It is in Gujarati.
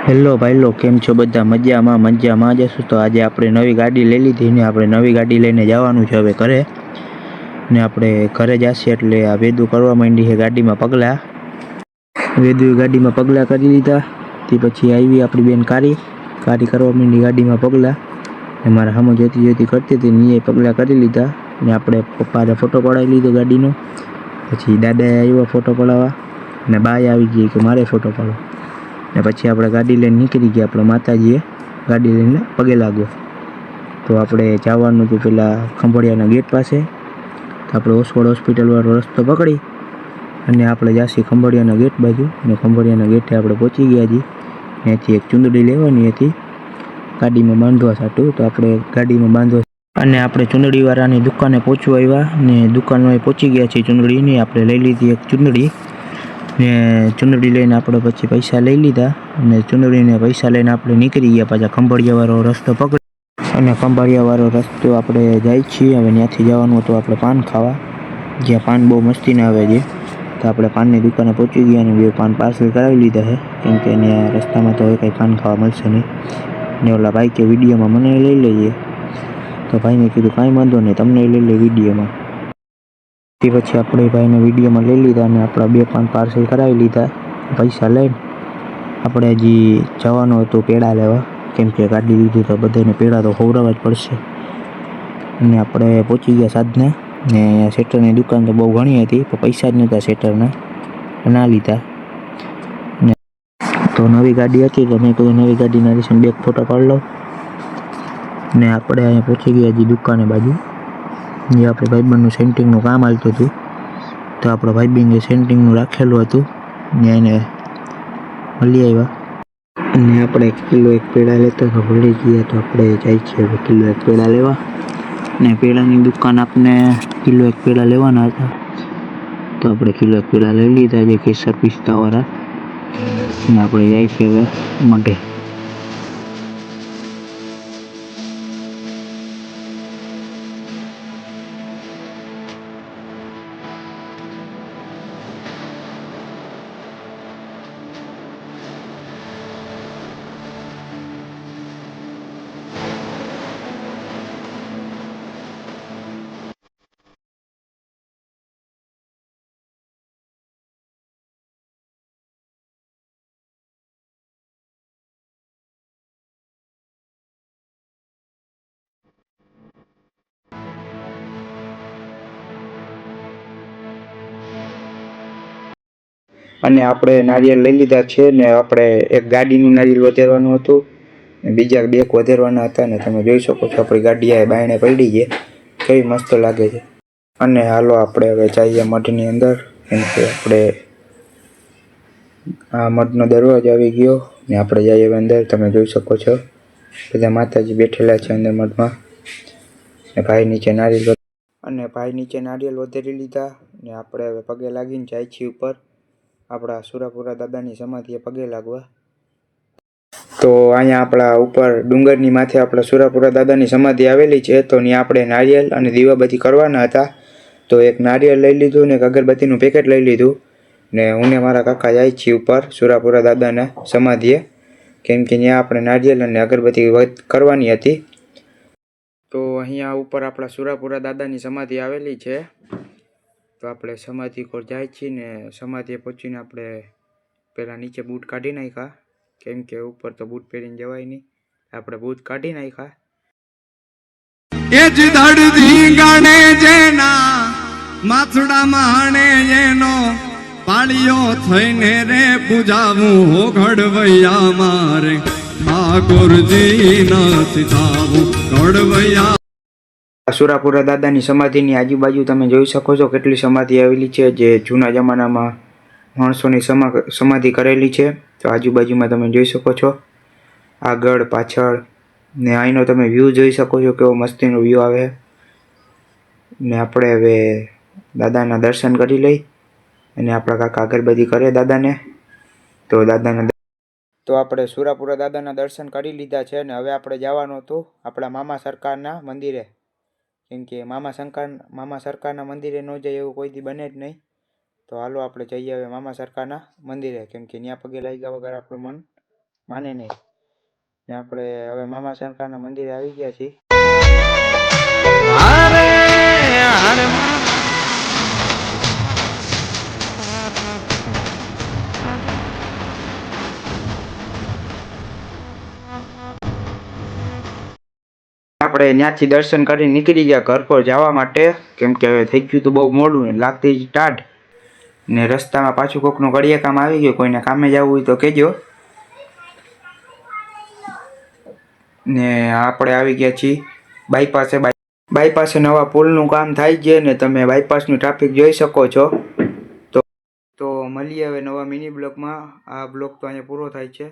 હેલો ભાઈ લો, કેમ છો બધા? મજામાં જશું. તો આજે આપણે નવી ગાડી લઈ લીધી ને આપણે નવી ગાડી લઈને જવાનું છે હવે ઘરે. ને આપણે ઘરે જશે એટલે આ વેદુ કરવા માંડી છે ગાડીમાં પગલાં. વેદુએ ગાડીમાં પગલાં કરી લીધા. તે પછી આવી આપણી બેન કારી કરવા માંડી ગાડીમાં પગલાં. ને મારા સામે જોતી કરતી હતી ને એ પગલાં કરી લીધા. ને આપણે પપ્પાને ફોટો પડાવી લીધો ગાડીનો. પછી દાદાએ આવ્યો ફોટો પડાવવા ને બાય આવી ગઈ કે મારે ફોટો પાડો. ને પછી આપણે ગાડી લઈને નીકળી ગયા. આપણે માતાજીએ ગાડી લઈને પગે લાગો. તો આપણે જવાનું હતું પેલા ખંભાળિયાના ગેટ પાસે. તો આપણે ઓસવાડ હોસ્પિટલવાળો રસ્તો પકડી અને આપણે જાસી ખંભાળિયાના ગેટ બાજુ. ને ખંભાળિયાના ગેટે આપણે પહોંચી ગયા છીએ. ત્યાંથી એક ચૂંદડી લેવાની હતી ગાડીમાં બાંધવા સાટું. તો આપણે ગાડીમાં બાંધવા અને આપણે ચૂંદડીવાળાની દુકાને પહોંચવા આવ્યા ને દુકાનમાં પહોંચી ગયા છીએ. ચૂંદડીની આપણે લઈ લીધી એક ચૂંદડી ને ચૂંદડી લઈને આપણે પછી પૈસા લઈ લીધા અને ચૂંદડીને પૈસા લઈને આપણે નીકળી ગયા પાછા ખંભાળિયાવાળો રસ્તો પકડી. અને ખંભાળિયાવાળો રસ્તો આપણે જાય છીએ. હવે ત્યાંથી જવાનું હતું આપણે પાન ખાવા, જ્યાં પાન બહુ મસ્તીના આવે છે. તો આપણે પાનની દુકાને પહોંચી ગયા અને બે પાન પાર્સલ કરાવી લીધા છે, કેમ કે ત્યાં રસ્તામાં તો હવે કંઈ પાન ખાવા મળશે નહીં. ને ઓલા ભાઈ કે વિડીયોમાં મને લઈ લઈએ. તો ભાઈને કીધું કાંઈ વાંધો નહીં, તમને લઈ લે વિડીયોમાં. તે પછી આપણે ભાઈને વિડીયોમાં લઈ લીધા અને આપણા બે પાન પાર્સલ કરાવી લીધા. પૈસા લઈને આપણે હજી જવાનું હતું પેડા લેવા, કેમ કે ગાડી લીધી તો બધાને પેડા તો ખવડાવવા જ પડશે. અને આપણે પહોંચી ગયા સાધને. ને શેટરની દુકાન તો બહુ ઘણી હતી પણ પૈસા જ નહોતા શેટરના, ના લીધા. ને તો નવી ગાડી હતી તો મેં કીધું નવી ગાડીના રીસન બે ફોટો પાડી લઉં. ને આપણે અહીંયા પહોંચી ગયા હજી દુકાને બાજુ, જે આપણે ભાઈબંધનું સેન્ટિંગનું કામ હાલતું હતું. તો આપણો ભાઈબંધે સેન્ટિંગનું રાખેલું હતું ને એને મળી આવ્યા. અને આપણે કિલો એક પેડા લેતા તો ભૂલી ગયા. તો આપણે જાય છીએ હવે કિલો એક પેડા લેવા. ને પેડાની દુકાન આપણે કિલો એક પેડા લેવાના હતા તો આપણે કિલો એક પેડા લઈ લીધા છે કેસર પિસ્તાવાળા. ને આપણે જાય છે હવે માટે. અને આપણે નારિયેળ લઈ લીધા છે ને આપણે એક ગાડીનું નારિયેળ વધારવાનું હતું ને બીજા બે વધારવાના હતા. ને તમે જોઈ શકો છો આપણી ગાડી આ બાયણે પડી છે, કેવી મસ્ત લાગે છે. અને હાલો આપણે હવે જઈએ મઠની અંદર, કેમ કે આપણે આ મઠનો દરવાજો આવી ગયો ને આપણે જઈએ હવે અંદર. તમે જોઈ શકો છો બધા માતાજી બેઠેલા છે અંદર મઠમાં. ને ભાઈ નીચે નારિયેળ વધારી લીધા ને આપણે હવે પગે લાગીને જાય છીએ ઉપર આપણા સુરાપુરા દાદાની સમાધિએ પગે લાગવા. તો અહીંયા આપણા ઉપર ડુંગરની માથે આપણા સુરાપુરા દાદાની સમાધિ આવેલી છે. તો ત્યાં આપણે નારિયેળ અને દીવાબત્તી કરવાના હતા. તો એક નારિયેળ લઈ લીધું ને એક અગરબત્તીનું પેકેટ લઈ લીધું ને હું ને મારા કાકા જાય છીએ ઉપર સુરાપુરા દાદાના સમાધિએ, કેમ કે ત્યાં આપણે નારિયેળ અને અગરબત્તી કરવાની હતી. તો અહીંયા ઉપર આપણા સુરાપુરા દાદાની સમાધિ આવેલી છે. તો આપણે સમાધિ કોર જાય છીએ ને સમાધિએ પહોંચીને આપણે પહેલાં નીચે બૂટ કાઢી નાખ્યા, કેમ કે ઉપર તો બૂટ પહેરીને જવાય નહીં. આપણે બૂટ કાઢી નાખ્યા. એ જ ધડધી ગાણે જેના માથડામાં હાણે એનો પાળીઓ થઈને રે પૂજાવું હો ઘડવૈયા મારે ઠાકોરજી ના સીધાવું ઘડવૈયા. સુરાપુરા દાદાની સમાધિની આજુબાજુ તમે જોઈ શકો છો કેટલી સમાધિ આવેલી છે, જે જૂના જમાનામાં માણસોની સમાધિ કરેલી છે. તો આજુબાજુમાં તમે જોઈ શકો છો, આગળ પાછળ ને અહીંનો તમે વ્યૂ જોઈ શકો છો, કેવો મસ્તીનો વ્યૂ આવે. ને આપણે હવે દાદાના દર્શન કરી લઈ અને આપણા કાકા અગરબત્તી કરે દાદાને. તો આપણે સુરાપુરા દાદાના દર્શન કરી લીધા છે ને હવે આપણે જવાનું હતું આપણા મામા સરકારના મંદિરે, કેમ કે મામા સરકારના મંદિરે ન જાય એવું કોઈ દી બને જ નહીં. તો હાલો આપણે જઈએ હવે મામા સરકારના મંદિરે, કેમ કે ત્યાં પગે લાગ્યા વગર આપણું મન માને નહીં. ને આપણે હવે મામા શંકરના મંદિરે આવી ગયા છીએ. આપણે ત્યાંથી દર્શન કરી નીકળી ગયા ઘર પર જવા માટે, કેમ કે હવે થઈ ગયું તો બહુ મોડું ને લાગતી ટાઢ. ને રસ્તામાં પાછું કોકનું ઘડિયા કામ આવી ગયું. કોઈને કામે જવું હોય તો કહેજો. ને આપણે આવી ગયા છીએ બાયપાસે. બાયપાસે નવા પુલનું કામ થાય છે ને તમે બાયપાસનું ટ્રાફિક જોઈ શકો છો. તો મળીએ હવે નવા મિની બ્લોગમાં. આ બ્લોગ તો અહીંયા પૂરો થાય છે.